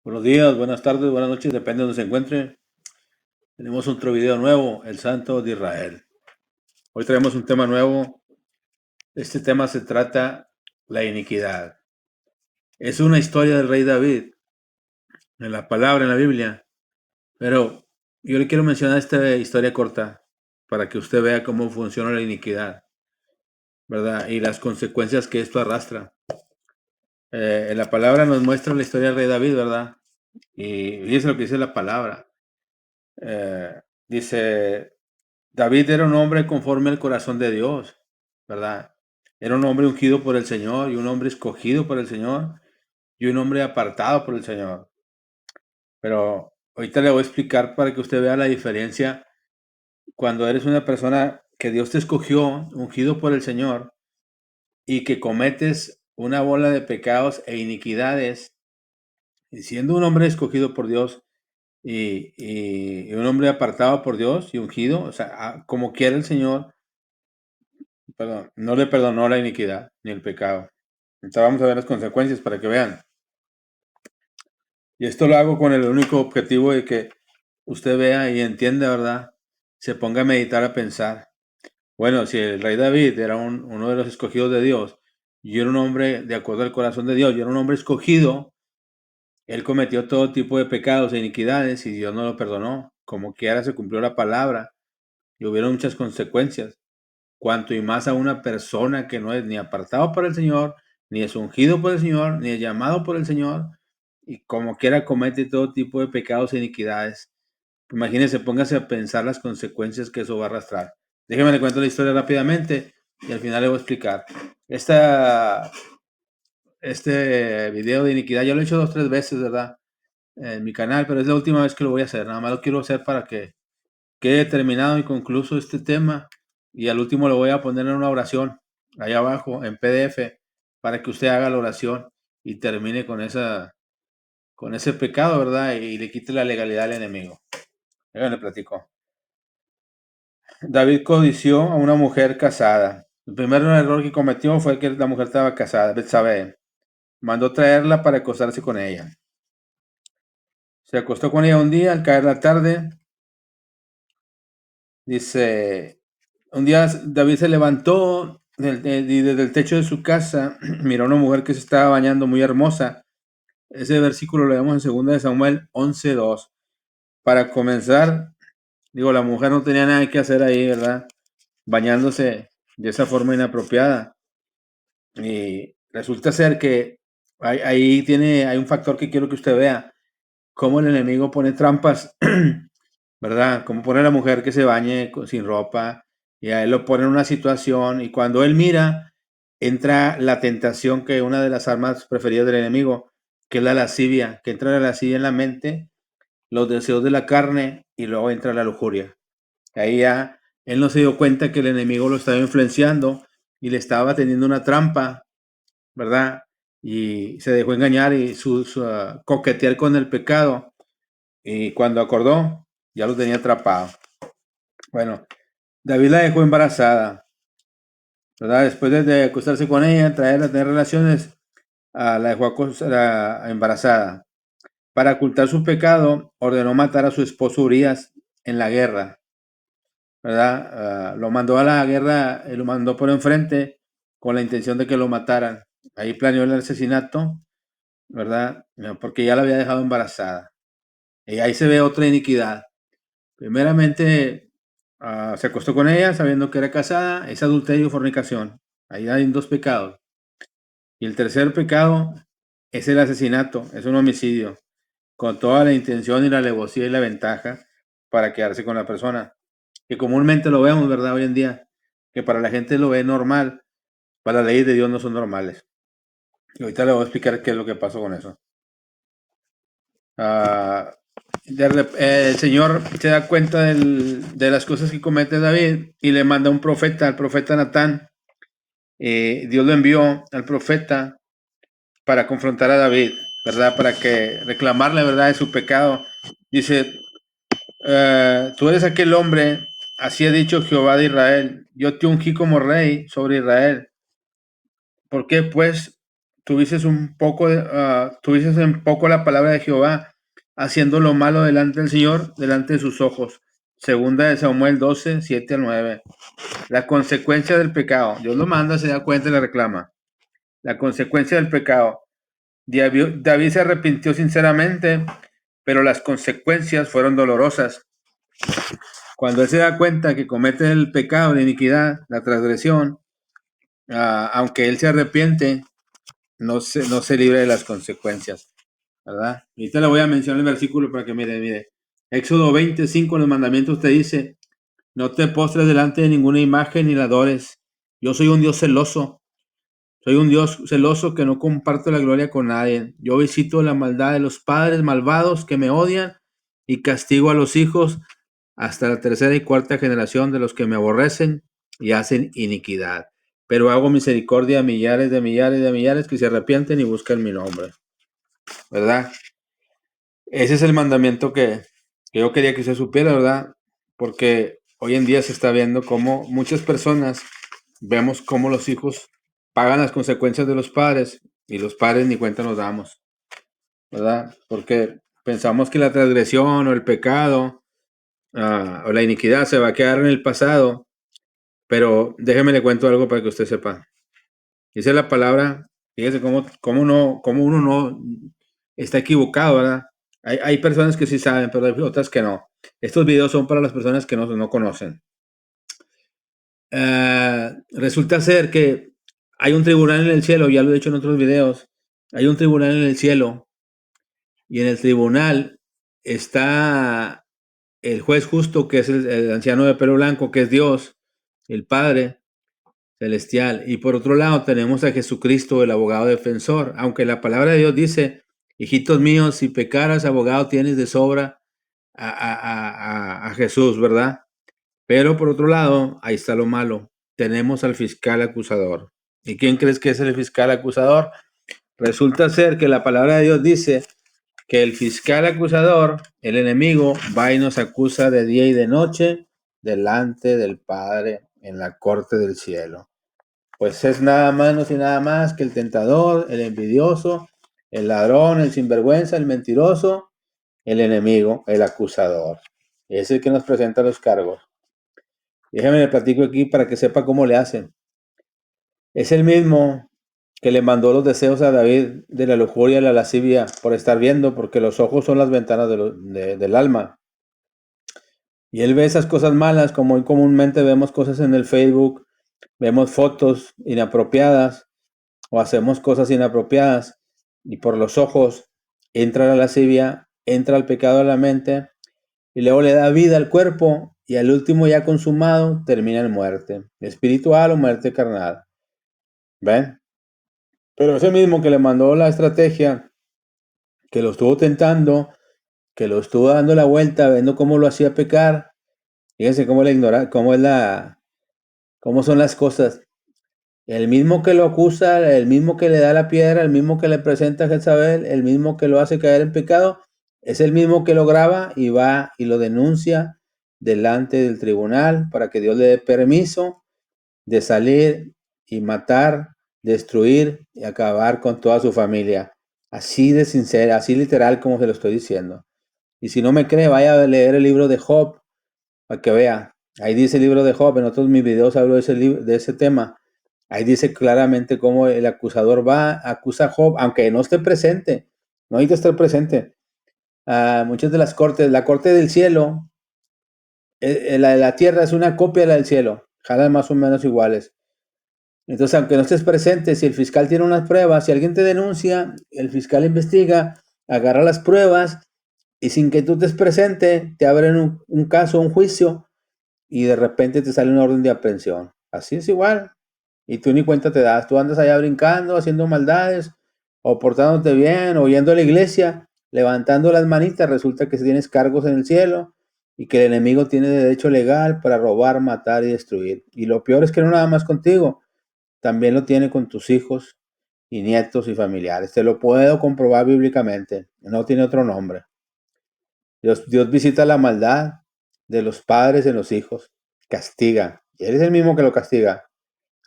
Buenos días, buenas tardes, buenas noches, depende de donde se encuentre. Tenemos otro video nuevo, el Santo de Israel. Hoy traemos un tema nuevo. Este tema se trata la iniquidad. Es una historia del rey David, en la palabra, en la Biblia. Pero yo le quiero mencionar esta historia corta para que usted vea cómo funciona la iniquidad, ¿verdad? Y las consecuencias que esto arrastra. En la palabra nos muestra la historia del rey David, ¿verdad? Y fíjese lo que dice la palabra. Dice, David era un hombre conforme al corazón de Dios, ¿verdad? Era un hombre ungido por el Señor y un hombre escogido por el Señor y un hombre apartado por el Señor. Pero ahorita le voy a explicar para que usted vea la diferencia cuando eres una persona que Dios te escogió, ungido por el Señor, y que cometes una bola de pecados e iniquidades, y siendo un hombre escogido por Dios y un hombre apartado por Dios y ungido, o sea, como quiera el Señor, perdón, no le perdonó la iniquidad ni el pecado. Entonces vamos a ver las consecuencias para que vean. Y esto lo hago con el único objetivo de que usted vea y entienda, ¿verdad? Se ponga a meditar, a pensar. Bueno, si el rey David era uno de los escogidos de Dios y era un hombre de acuerdo al corazón de Dios y era un hombre escogido, él cometió todo tipo de pecados e iniquidades y Dios no lo perdonó. Como quiera se cumplió la palabra y hubieron muchas consecuencias. Cuanto y más a una persona que no es ni apartado por el Señor, ni es ungido por el Señor, ni es llamado por el Señor, y como quiera comete todo tipo de pecados e iniquidades. Imagínese, póngase a pensar las consecuencias que eso va a arrastrar. Déjeme le cuento la historia rápidamente y al final le voy a explicar. Este video de iniquidad, yo lo he hecho 2 o 3 veces, ¿verdad? En mi canal, pero es la última vez que lo voy a hacer. Nada más lo quiero hacer para que quede terminado y concluso este tema, y al último lo voy a poner en una oración ahí abajo en PDF para que usted haga la oración y termine con ese pecado, ¿verdad? Y le quite la legalidad al enemigo. Le platico. David codició a una mujer casada. El primer error que cometió fue que la mujer estaba casada, Betsabé. Mandó traerla para acostarse con ella. Se acostó con ella un día, al caer la tarde, dice, un día David se levantó y desde el techo de su casa miró a una mujer que se estaba bañando muy hermosa. Ese versículo lo vemos en 2 de Samuel 11:2. Para comenzar, digo, la mujer no tenía nada que hacer ahí, ¿verdad? Bañándose de esa forma inapropiada. Y resulta ser que hay un factor que quiero que usted vea, cómo el enemigo pone trampas, ¿verdad? Como pone a la mujer que se bañe sin ropa y a él lo pone en una situación y cuando él mira, entra la tentación, que una de las armas preferidas del enemigo, que es la lascivia, que entra la lascivia en la mente, los deseos de la carne y luego entra la lujuria. Ahí ya él no se dio cuenta que el enemigo lo estaba influenciando y le estaba teniendo una trampa, ¿verdad? Y se dejó engañar y coquetear con el pecado. Y cuando acordó, ya lo tenía atrapado. Bueno, David la dejó embarazada, ¿verdad? Después de acostarse con ella, traerla a tener relaciones, la dejó embarazada. Para ocultar su pecado, ordenó matar a su esposo Urias en la guerra, ¿verdad? Lo mandó a la guerra, lo mandó por enfrente con la intención de que lo mataran. Ahí planeó el asesinato, ¿verdad? Porque ya la había dejado embarazada. Y ahí se ve otra iniquidad. Primeramente, se acostó con ella sabiendo que era casada, es adulterio y fornicación. Ahí hay 2 pecados. Y el tercer pecado es el asesinato, es un homicidio, con toda la intención y la alevosía y la ventaja para quedarse con la persona. Que comúnmente lo vemos, ¿verdad? Hoy en día, que para la gente lo ve normal, para las leyes de Dios no son normales. Y ahorita le voy a explicar qué es lo que pasó con eso. Ah, el Señor se da cuenta de las cosas que comete David y le manda un profeta, al profeta Natán. Dios lo envió al profeta para confrontar a David, ¿verdad? Para que reclamar la verdad de su pecado. Dice, tú eres aquel hombre, así ha dicho Jehová de Israel, yo te ungí como rey sobre Israel. ¿Por qué pues tuvieses tuvieses en poco la palabra de Jehová, haciendo lo malo delante del Señor, delante de sus ojos. Segunda de Samuel 12, 7 al 9. La consecuencia del pecado. Dios lo manda, se da cuenta y le reclama. La consecuencia del pecado. David se arrepintió sinceramente, pero las consecuencias fueron dolorosas. Cuando él se da cuenta que comete el pecado, la iniquidad, la transgresión, aunque él se arrepiente, no se libre de las consecuencias, ¿verdad? Ahorita le voy a mencionar el versículo para que mire. Éxodo 25, en los mandamientos te dice, no te postres delante de ninguna imagen ni la adores. Yo soy un Dios celoso. Soy un Dios celoso que no comparto la gloria con nadie. Yo visito la maldad de los padres malvados que me odian y castigo a los hijos hasta la tercera y cuarta generación de los que me aborrecen y hacen iniquidad. Pero hago misericordia a millares de millares de millares que se arrepienten y buscan mi nombre. ¿Verdad? Ese es el mandamiento que yo quería que se supiera, ¿verdad? Porque hoy en día se está viendo cómo muchas personas vemos cómo los hijos pagan las consecuencias de los padres y los padres ni cuenta nos damos, ¿verdad? Porque pensamos que la transgresión o el pecado o la iniquidad se va a quedar en el pasado, pero déjeme le cuento algo para que usted sepa. Dice la palabra, fíjese cómo uno no está equivocado, ¿verdad? Hay personas que sí saben, pero hay otras que no. Estos videos son para las personas que no conocen. Resulta ser que hay un tribunal en el cielo, ya lo he dicho en otros videos, hay un tribunal en el cielo y en el tribunal está el juez justo, que es el anciano de pelo blanco, que es Dios, el Padre celestial. Y por otro lado tenemos a Jesucristo, el abogado defensor. Aunque la palabra de Dios dice, hijitos míos, si pecaras, abogado tienes de sobra a Jesús, ¿verdad? Pero por otro lado, ahí está lo malo. Tenemos al fiscal acusador. ¿Y quién crees que es el fiscal acusador? Resulta ser que la palabra de Dios dice que el fiscal acusador, el enemigo, va y nos acusa de día y de noche delante del Padre en la corte del cielo. Pues es nada menos y nada más que el tentador, el envidioso, el ladrón, el sinvergüenza, el mentiroso, el enemigo, el acusador. Es el que nos presenta los cargos. Déjame le platico aquí para que sepa cómo le hacen. Es el mismo que le mandó los deseos a David de la lujuria y la lascivia por estar viendo, porque los ojos son las ventanas del alma. Y él ve esas cosas malas, como hoy comúnmente vemos cosas en el Facebook, vemos fotos inapropiadas o hacemos cosas inapropiadas y por los ojos entra la lascivia, entra el pecado a la mente y luego le da vida al cuerpo y al último ya consumado termina en muerte espiritual o muerte carnal. ¿Ven? Pero ese mismo que le mandó la estrategia, que lo estuvo tentando, que lo estuvo dando la vuelta, viendo cómo lo hacía pecar, fíjense cómo la ignora, cómo son las cosas. El mismo que lo acusa, el mismo que le da la piedra, el mismo que le presenta a Jezabel, el mismo que lo hace caer en pecado, es el mismo que lo graba y va y lo denuncia delante del tribunal para que Dios le dé permiso de salir y matar, destruir y acabar con toda su familia. Así de sincera, así literal como se lo estoy diciendo. Y si no me cree, vaya a leer el libro de Job para que vea. Ahí dice el libro de Job, en otros mis videos hablo de ese tema. Ahí dice claramente cómo el acusador acusa a Job, aunque no esté presente. No hay que estar presente. Muchas de las cortes, la corte del cielo, la de la tierra es una copia de la del cielo. Jalan más o menos iguales. Entonces, aunque no estés presente, si el fiscal tiene unas pruebas, si alguien te denuncia, el fiscal investiga, agarra las pruebas y sin que tú estés presente, te abren un caso, un juicio y de repente te sale una orden de aprehensión. Así es igual. Y tú ni cuenta te das. Tú andas allá brincando, haciendo maldades, o portándote bien, o yendo a la iglesia, levantando las manitas. Resulta que tienes cargos en el cielo y que el enemigo tiene derecho legal para robar, matar y destruir. Y lo peor es que no nada más contigo, también lo tiene con tus hijos y nietos y familiares. Te lo puedo comprobar bíblicamente. No tiene otro nombre. Dios visita la maldad de los padres en los hijos. Castiga. Y Él es el mismo que lo castiga,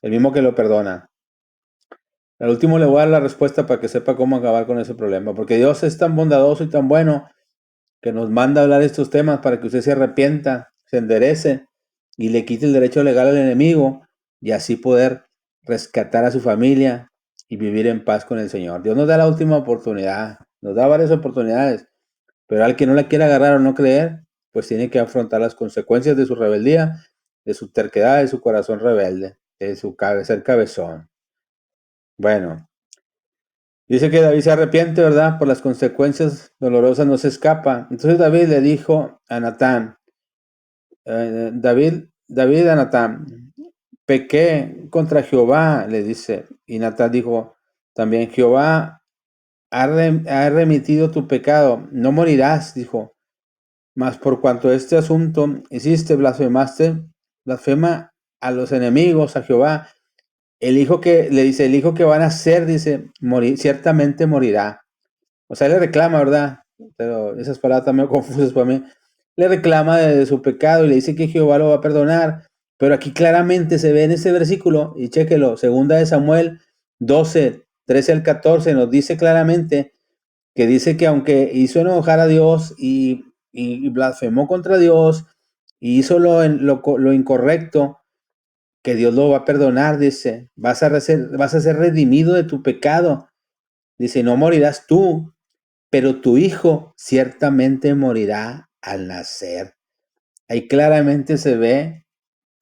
el mismo que lo perdona. Al último le voy a dar la respuesta para que sepa cómo acabar con ese problema, porque Dios es tan bondadoso y tan bueno que nos manda a hablar de estos temas para que usted se arrepienta, se enderece y le quite el derecho legal al enemigo y así poder rescatar a su familia y vivir en paz con el Señor. Dios nos da la última oportunidad, nos da varias oportunidades, pero al que no la quiera agarrar o no creer, pues tiene que afrontar las consecuencias de su rebeldía, de su terquedad, de su corazón rebelde, de su ser cabezón. Bueno, dice que David se arrepiente, ¿verdad? Por las consecuencias dolorosas no se escapa. Entonces David le dijo a Natán, David a Natán, pequé contra Jehová, le dice. Y Natán dijo también, Jehová ha remitido tu pecado, no morirás, dijo. Mas por cuanto este asunto hiciste, blasfema a los enemigos, a Jehová. El hijo que, le dice, el hijo que van a hacer, dice, ciertamente morirá. O sea, le reclama, ¿verdad? Pero esas palabras también confusas para mí. Le reclama de su pecado y le dice que Jehová lo va a perdonar. Pero aquí claramente se ve en ese versículo, y chéquelo, segunda de Samuel 12, 13 al 14, nos dice claramente que dice que aunque hizo enojar a Dios y blasfemó contra Dios y hizo lo incorrecto, que Dios lo va a perdonar, dice, vas a ser redimido de tu pecado. Dice, no morirás tú, pero tu hijo ciertamente morirá al nacer. Ahí claramente se ve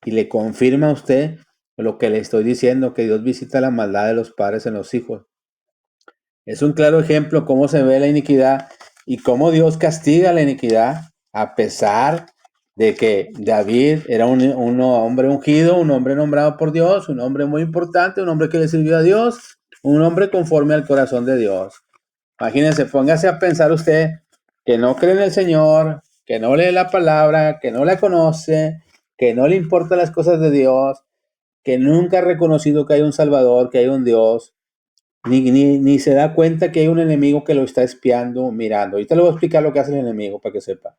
y le confirma a usted lo que le estoy diciendo, que Dios visita la maldad de los padres en los hijos. Es un claro ejemplo cómo se ve la iniquidad y cómo Dios castiga la iniquidad a pesar de que David era un hombre ungido, un hombre nombrado por Dios, un hombre muy importante, un hombre que le sirvió a Dios, un hombre conforme al corazón de Dios. Imagínense, póngase a pensar usted que no cree en el Señor, que no lee la palabra, que no la conoce, que no le importan las cosas de Dios, que nunca ha reconocido que hay un Salvador, que hay un Dios, ni se da cuenta que hay un enemigo que lo está espiando, mirando. Ahorita le voy a explicar lo que hace el enemigo para que sepa.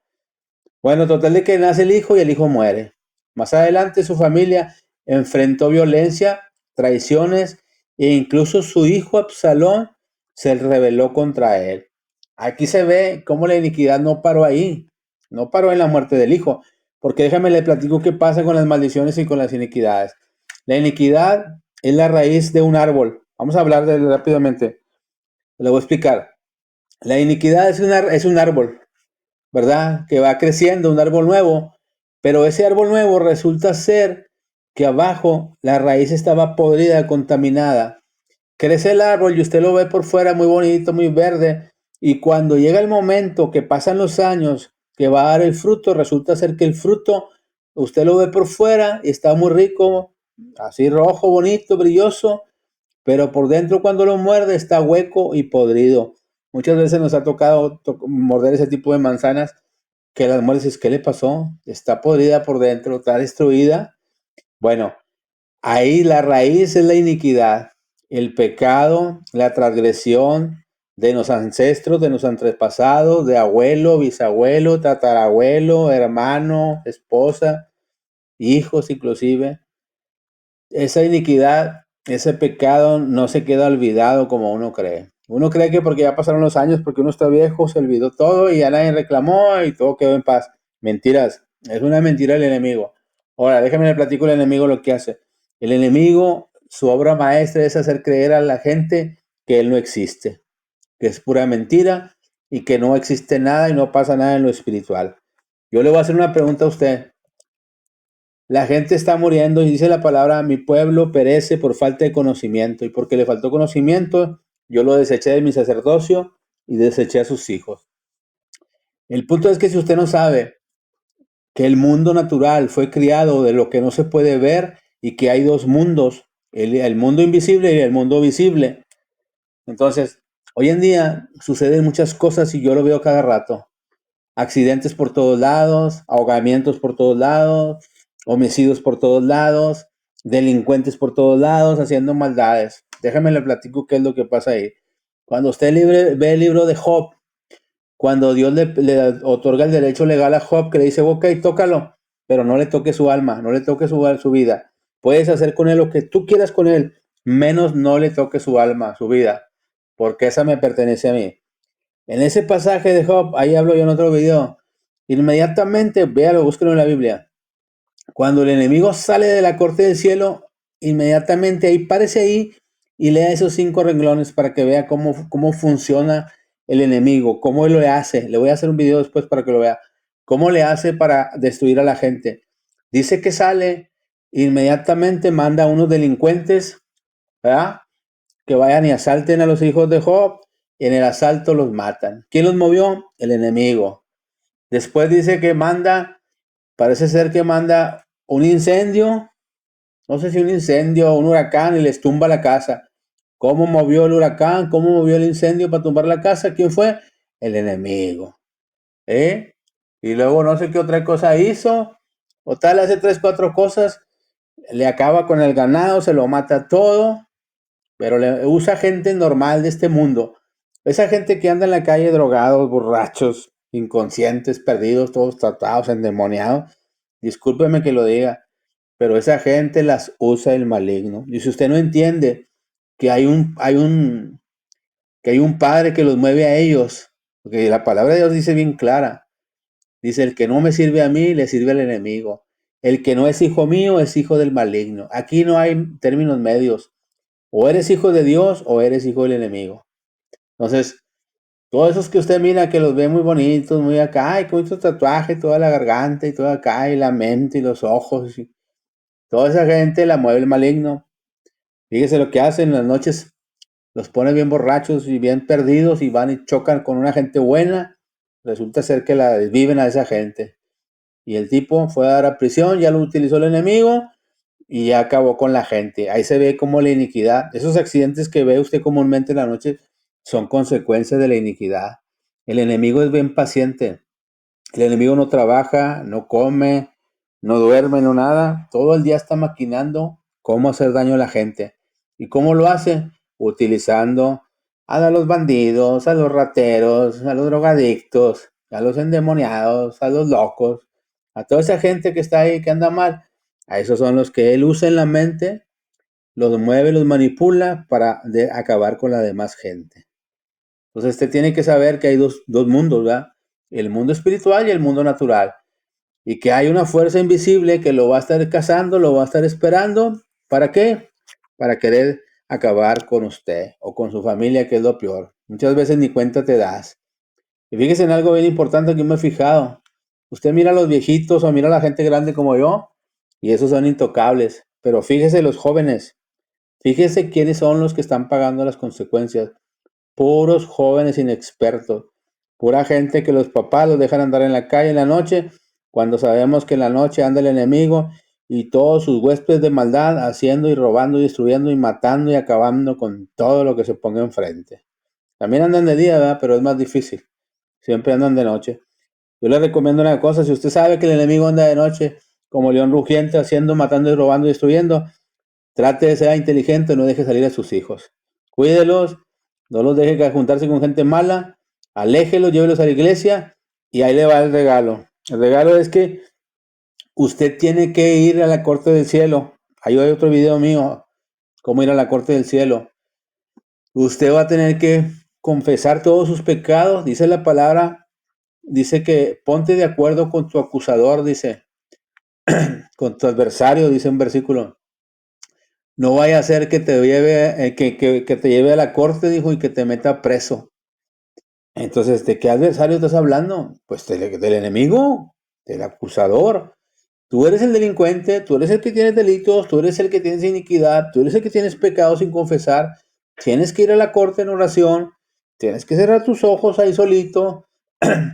Bueno, total de que nace el hijo y el hijo muere. Más adelante su familia enfrentó violencia, traiciones e incluso su hijo Absalón se rebeló contra él. Aquí se ve cómo la iniquidad no paró ahí, no paró en la muerte del hijo, porque déjame le platico qué pasa con las maldiciones y con las iniquidades. La iniquidad es la raíz de un árbol. Vamos a hablar de él rápidamente. Le voy a explicar. La iniquidad es un árbol, ¿verdad? Que va creciendo, un árbol nuevo, pero ese árbol nuevo resulta ser que abajo la raíz estaba podrida, contaminada. Crece el árbol y usted lo ve por fuera muy bonito, muy verde, y cuando llega el momento que pasan los años, que va a dar el fruto, resulta ser que el fruto, usted lo ve por fuera y está muy rico, así rojo, bonito, brilloso, pero por dentro cuando lo muerde está hueco y podrido. Muchas veces nos ha tocado morder ese tipo de manzanas que las muerdes, ¿qué le pasó? Está podrida por dentro, está destruida. Bueno, ahí la raíz es la iniquidad, el pecado, la transgresión de los ancestros, de los antepasados, de abuelo, bisabuelo, tatarabuelo, hermano, esposa, hijos inclusive. Esa iniquidad, ese pecado no se queda olvidado como uno cree. Uno cree que porque ya pasaron los años, porque uno está viejo, se olvidó todo y ya nadie reclamó y todo quedó en paz. Mentiras. Es una mentira del enemigo. Ahora, déjame le platico el enemigo lo que hace. El enemigo, su obra maestra es hacer creer a la gente que él no existe, que es pura mentira y que no existe nada y no pasa nada en lo espiritual. Yo le voy a hacer una pregunta a usted. La gente está muriendo y dice la palabra, mi pueblo perece por falta de conocimiento. Y porque le faltó conocimiento, yo lo deseché de mi sacerdocio y deseché a sus hijos. El punto es que si usted no sabe que el mundo natural fue criado de lo que no se puede ver y que hay dos mundos, el mundo invisible y el mundo visible. Entonces, hoy en día suceden muchas cosas y yo lo veo cada rato. Accidentes por todos lados, ahogamientos por todos lados, homicidios por todos lados, delincuentes por todos lados, haciendo maldades. Déjame le platico qué es lo que pasa ahí. Cuando usted ve el libro de Job, cuando Dios le otorga el derecho legal a Job, que le dice, ok, tócalo, pero no le toque su alma, no le toque su vida. Puedes hacer con él lo que tú quieras con él, menos no le toque su alma, su vida, porque esa me pertenece a mí. En ese pasaje de Job, ahí hablo yo en otro video, inmediatamente, véalo, búsquelo en la Biblia. Cuando el enemigo sale de la corte del cielo, inmediatamente ahí, párese ahí y lea esos 5 renglones para que vea cómo funciona el enemigo, cómo él lo hace. Le voy a hacer un video después para que lo vea. Cómo le hace para destruir a la gente. Dice que sale, inmediatamente manda a unos delincuentes, ¿verdad? Que vayan y asalten a los hijos de Job, y en el asalto los matan. ¿Quién los movió? El enemigo. Después dice que manda, parece ser que manda un incendio, no sé si un incendio o un huracán, y les tumba la casa. ¿Cómo movió el huracán? ¿Cómo movió el incendio para tumbar la casa? ¿Quién fue? El enemigo. ¿Eh? Y luego no sé qué otra cosa hizo, o tal, hace 3, 4 cosas, le acaba con el ganado, se lo mata todo, pero le usa gente normal de este mundo. Esa gente que anda en la calle drogados, borrachos, inconscientes, perdidos, todos tratados, endemoniados. Discúlpeme que lo diga, pero esa gente las usa el maligno. Y si usted no entiende que que hay un padre que los mueve a ellos, porque la palabra de Dios dice bien clara, dice: el que no me sirve a mí, le sirve al enemigo. El que no es hijo mío, es hijo del maligno. Aquí no hay términos medios. O eres hijo de Dios o eres hijo del enemigo. Entonces, todos esos que usted mira que los ve muy bonitos, muy acá, y con mucho tatuaje, toda la garganta y todo acá, y la mente y los ojos, y toda esa gente la mueve el maligno. Fíjese lo que hacen en las noches, los pone bien borrachos y bien perdidos y van y chocan con una gente buena. Resulta ser que la desviven a esa gente. Y el tipo fue a dar a prisión, ya lo utilizó el enemigo y ya acabó con la gente. Ahí se ve como la iniquidad, esos accidentes que ve usted comúnmente en la noche son consecuencias de la iniquidad. El enemigo es bien paciente. El enemigo no trabaja, no come, no duerme, no nada. Todo el día está maquinando cómo hacer daño a la gente. ¿Y cómo lo hace? Utilizando a los bandidos, a los rateros, a los drogadictos, a los endemoniados, a los locos, a toda esa gente que está ahí, que anda mal. A esos son los que él usa en la mente, los mueve, los manipula para acabar con la demás gente. Entonces usted tiene que saber que hay dos mundos, ¿verdad? El mundo espiritual y el mundo natural. Y que hay una fuerza invisible que lo va a estar cazando, lo va a estar esperando. ¿Para qué? Para querer acabar con usted o con su familia, que es lo peor. Muchas veces ni cuenta te das. Y fíjese en algo bien importante que me he fijado. Usted mira a los viejitos o mira a la gente grande como yo, y esos son intocables. Pero fíjese los jóvenes. Fíjese quiénes son los que están pagando las consecuencias. Puros jóvenes inexpertos, pura gente que los papás los dejan andar en la calle en la noche, cuando sabemos que en la noche anda el enemigo y todos sus huéspedes de maldad haciendo y robando y destruyendo y matando y acabando con todo lo que se ponga enfrente. También andan de día, ¿verdad? Pero es más difícil. Siempre andan de noche. Yo les recomiendo una cosa: si usted sabe que el enemigo anda de noche como león rugiente, haciendo, matando y robando y destruyendo, trate de ser inteligente, no deje salir a sus hijos. Cuídelos, no los deje juntarse con gente mala, aléjelos, llévelos a la iglesia y ahí le va el regalo. El regalo es que usted tiene que ir a la corte del cielo. Ahí hay otro video mío, cómo ir a la corte del cielo. Usted va a tener que confesar todos sus pecados, dice la palabra, dice que ponte de acuerdo con tu acusador, dice, con tu adversario, dice un versículo. No vaya a ser que te lleve, que te lleve a la corte, dijo, y que te meta preso. Entonces, ¿de qué adversario estás hablando? Pues del enemigo, del acusador. Tú eres el delincuente, tú eres el que tienes delitos, tú eres el que tienes iniquidad, tú eres el que tienes pecados sin confesar. Tienes que ir a la corte en oración, tienes que cerrar tus ojos ahí solito,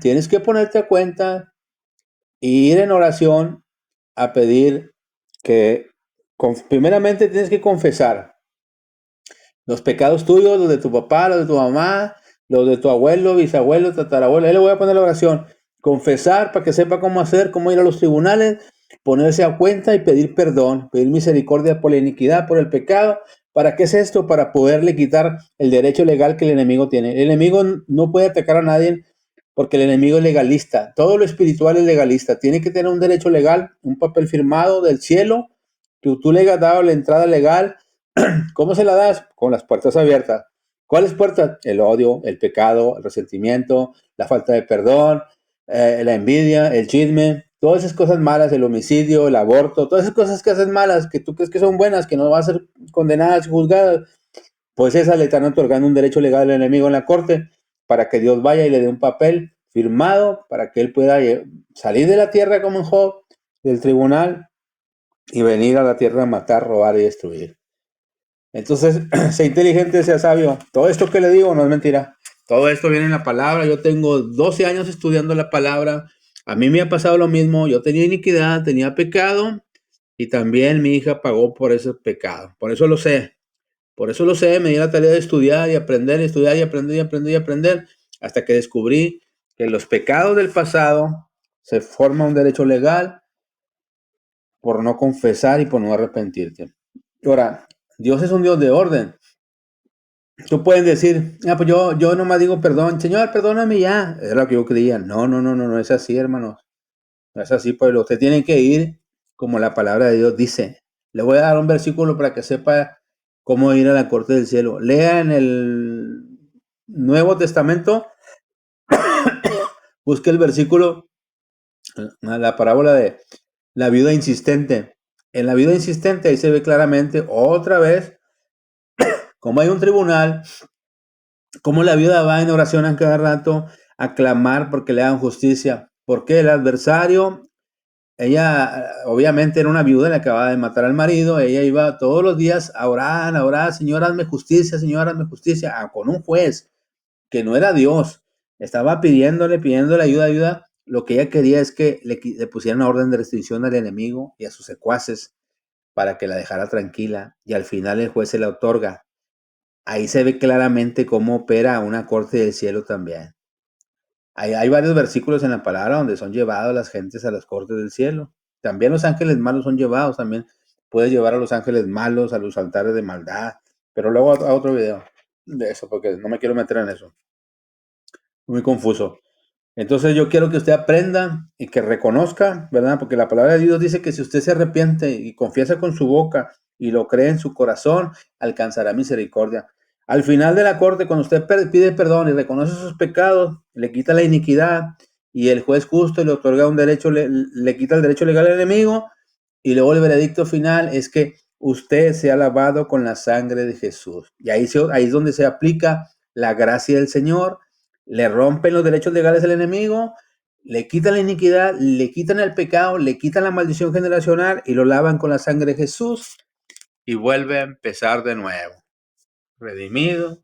tienes que ponerte a cuenta y ir en oración a pedir que, primeramente tienes que confesar los pecados tuyos, los de tu papá, los de tu mamá, los de tu abuelo, bisabuelo, tatarabuelo. Ahí le voy a poner la oración. Confesar para que sepa cómo hacer, cómo ir a los tribunales, ponerse a cuenta y pedir perdón, pedir misericordia por la iniquidad, por el pecado. ¿Para qué es esto? Para poderle quitar el derecho legal que el enemigo tiene. El enemigo no puede atacar a nadie porque el enemigo es legalista. Todo lo espiritual es legalista. Tiene que tener un derecho legal, un papel firmado del cielo. Tú le has dado la entrada legal ¿Cómo se la das? Con las puertas abiertas. ¿Cuáles puertas? El odio, el pecado, el resentimiento, la falta de perdón, la envidia, el chisme, todas esas cosas malas, el homicidio, el aborto, todas esas cosas que haces malas, que tú crees que son buenas, que no van a ser condenadas y juzgadas, pues esas le están otorgando un derecho legal al enemigo en la corte para que Dios vaya y le dé un papel firmado para que él pueda salir de la tierra como en Job, del tribunal, y venir a la tierra a matar, robar y destruir. Entonces, sea inteligente, sea sabio. Todo esto que le digo no es mentira. Todo esto viene en la palabra. Yo tengo 12 años estudiando la palabra. A mí me ha pasado lo mismo. Yo tenía iniquidad, tenía pecado y también mi hija pagó por ese pecado. Por eso lo sé. Por eso lo sé. Me di la tarea de estudiar y aprender, estudiar y aprender y aprender y aprender hasta que descubrí que los pecados del pasado se forma un derecho legal por no confesar y por no arrepentirte. Ahora, Dios es un Dios de orden. Tú puedes decir, pues yo nomás digo perdón, Señor, perdóname ya. Es lo que yo creía. No, no, no, no, no es así, hermanos. No es así, pueblo. Usted tiene que ir como la palabra de Dios dice. Le voy a dar un versículo para que sepa cómo ir a la corte del cielo. Lea en el Nuevo Testamento, busque el versículo, la parábola de la viuda insistente. En la viuda insistente ahí se ve claramente otra vez cómo hay un tribunal, cómo la viuda va en oración a cada rato a clamar porque le hagan justicia. Porque el adversario, ella obviamente era una viuda, le acababa de matar al marido, ella iba todos los días a orar, Señor, hazme justicia, con un juez que no era Dios. Estaba pidiéndole ayuda. Lo que ella quería es que le pusieran una orden de restricción al enemigo y a sus secuaces para que la dejara tranquila. Y al final el juez se la otorga. Ahí se ve claramente cómo opera una corte del cielo también. Hay varios versículos en la palabra donde son llevados las gentes a las cortes del cielo. También los ángeles malos son llevados, también puedes llevar a los ángeles malos a los altares de maldad. Pero luego a otro video de eso, porque no me quiero meter en eso. Muy confuso. Entonces yo quiero que usted aprenda y que reconozca, ¿verdad? Porque la palabra de Dios dice que si usted se arrepiente y confiesa con su boca y lo cree en su corazón, alcanzará misericordia. Al final de la corte, cuando usted pide perdón y reconoce sus pecados, le quita la iniquidad y el juez justo le otorga un derecho, le quita el derecho legal al enemigo, y luego el veredicto final es que usted se ha lavado con la sangre de Jesús. Y ahí es donde se aplica la gracia del Señor. Le rompen los derechos legales al enemigo, le quitan la iniquidad, le quitan el pecado, le quitan la maldición generacional y lo lavan con la sangre de Jesús y vuelve a empezar de nuevo. Redimido,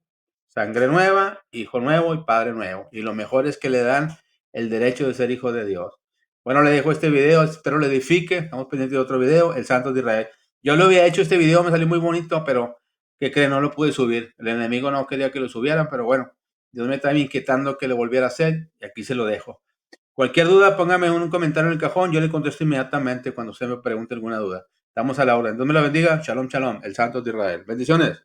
sangre nueva, hijo nuevo y padre nuevo. Y lo mejor es que le dan el derecho de ser hijo de Dios. Bueno, le dejo este video, espero le edifique. Estamos pendientes de otro video, el Santos de Israel. Yo lo había hecho este video, me salió muy bonito, pero ¿qué creen? No lo pude subir. El enemigo no quería que lo subieran, pero bueno, Dios me estaba inquietando que lo volviera a hacer y aquí se lo dejo. Cualquier duda, póngame un comentario en el cajón, yo le contesto inmediatamente cuando usted me pregunte alguna duda. Estamos a la hora. Dios me la bendiga. Shalom, shalom. El Santos de Israel. Bendiciones.